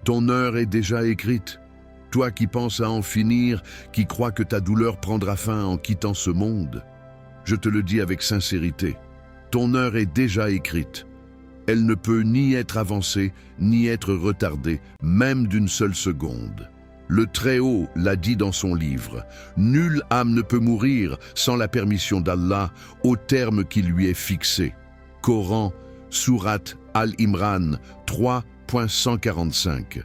Ton heure est déjà écrite. Toi qui penses à en finir, qui crois que ta douleur prendra fin en quittant ce monde, je te le dis avec sincérité, ton heure est déjà écrite. Elle ne peut ni être avancée, ni être retardée, même d'une seule seconde. Le Très-Haut l'a dit dans son livre, « Nulle âme ne peut mourir sans la permission d'Allah au terme qui lui est fixé. » Coran, Sourate Al-Imran 3.145.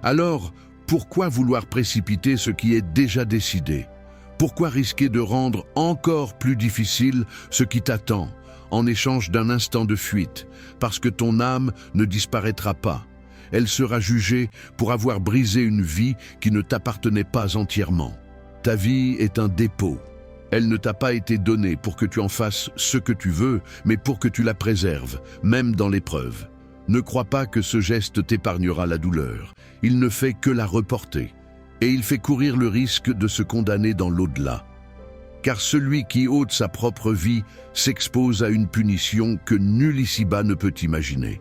Alors, pourquoi vouloir précipiter ce qui est déjà décidé? Pourquoi risquer de rendre encore plus difficile ce qui t'attend, en échange d'un instant de fuite, parce que ton âme ne disparaîtra pas? Elle sera jugée pour avoir brisé une vie qui ne t'appartenait pas entièrement. Ta vie est un dépôt. Elle ne t'a pas été donnée pour que tu en fasses ce que tu veux, mais pour que tu la préserves, même dans l'épreuve. Ne crois pas que ce geste t'épargnera la douleur. Il ne fait que la reporter. Et il fait courir le risque de se condamner dans l'au-delà. Car celui qui ôte sa propre vie s'expose à une punition que nul ici-bas ne peut imaginer.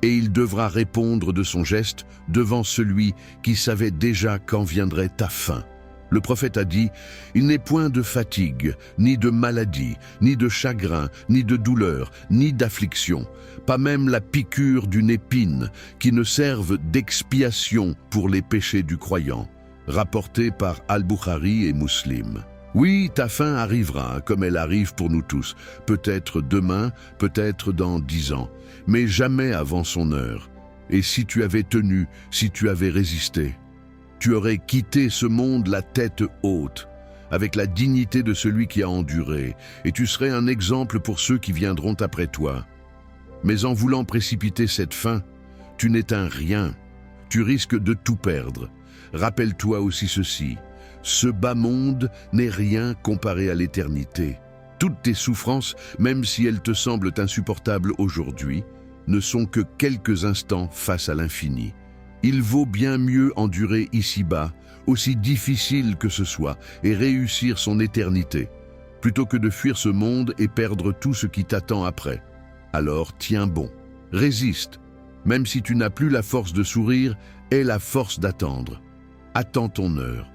Et il devra répondre de son geste devant celui qui savait déjà quand viendrait ta fin. Le prophète a dit, « Il n'est point de fatigue, ni de maladie, ni de chagrin, ni de douleur, ni d'affliction, pas même la piqûre d'une épine, qui ne serve d'expiation pour les péchés du croyant. » Rapporté par Al-Bukhari et Muslim. Oui, ta fin arrivera, comme elle arrive pour nous tous, peut-être demain, peut-être dans 10 ans, mais jamais avant son heure. Et si tu avais tenu, si tu avais résisté, tu aurais quitté ce monde la tête haute, avec la dignité de celui qui a enduré, et tu serais un exemple pour ceux qui viendront après toi. Mais en voulant précipiter cette fin, tu n'éteins rien, tu risques de tout perdre. Rappelle-toi aussi ceci. Ce bas monde n'est rien comparé à l'éternité. Toutes tes souffrances, même si elles te semblent insupportables aujourd'hui, ne sont que quelques instants face à l'infini. Il vaut bien mieux endurer ici-bas, aussi difficile que ce soit, et réussir son éternité, plutôt que de fuir ce monde et perdre tout ce qui t'attend après. Alors tiens bon, résiste. Même si tu n'as plus la force de sourire, aie la force d'attendre. Attends ton heure.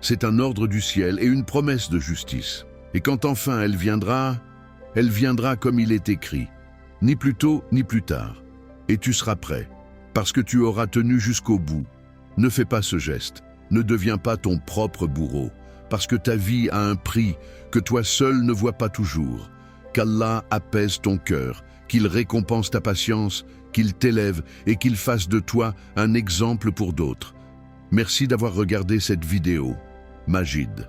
C'est un ordre du ciel et une promesse de justice. Et quand enfin elle viendra comme il est écrit, ni plus tôt ni plus tard. Et tu seras prêt, parce que tu auras tenu jusqu'au bout. Ne fais pas ce geste, ne deviens pas ton propre bourreau, parce que ta vie a un prix que toi seul ne vois pas toujours. Qu'Allah apaise ton cœur, qu'il récompense ta patience, qu'il t'élève et qu'il fasse de toi un exemple pour d'autres. Merci d'avoir regardé cette vidéo. Majid.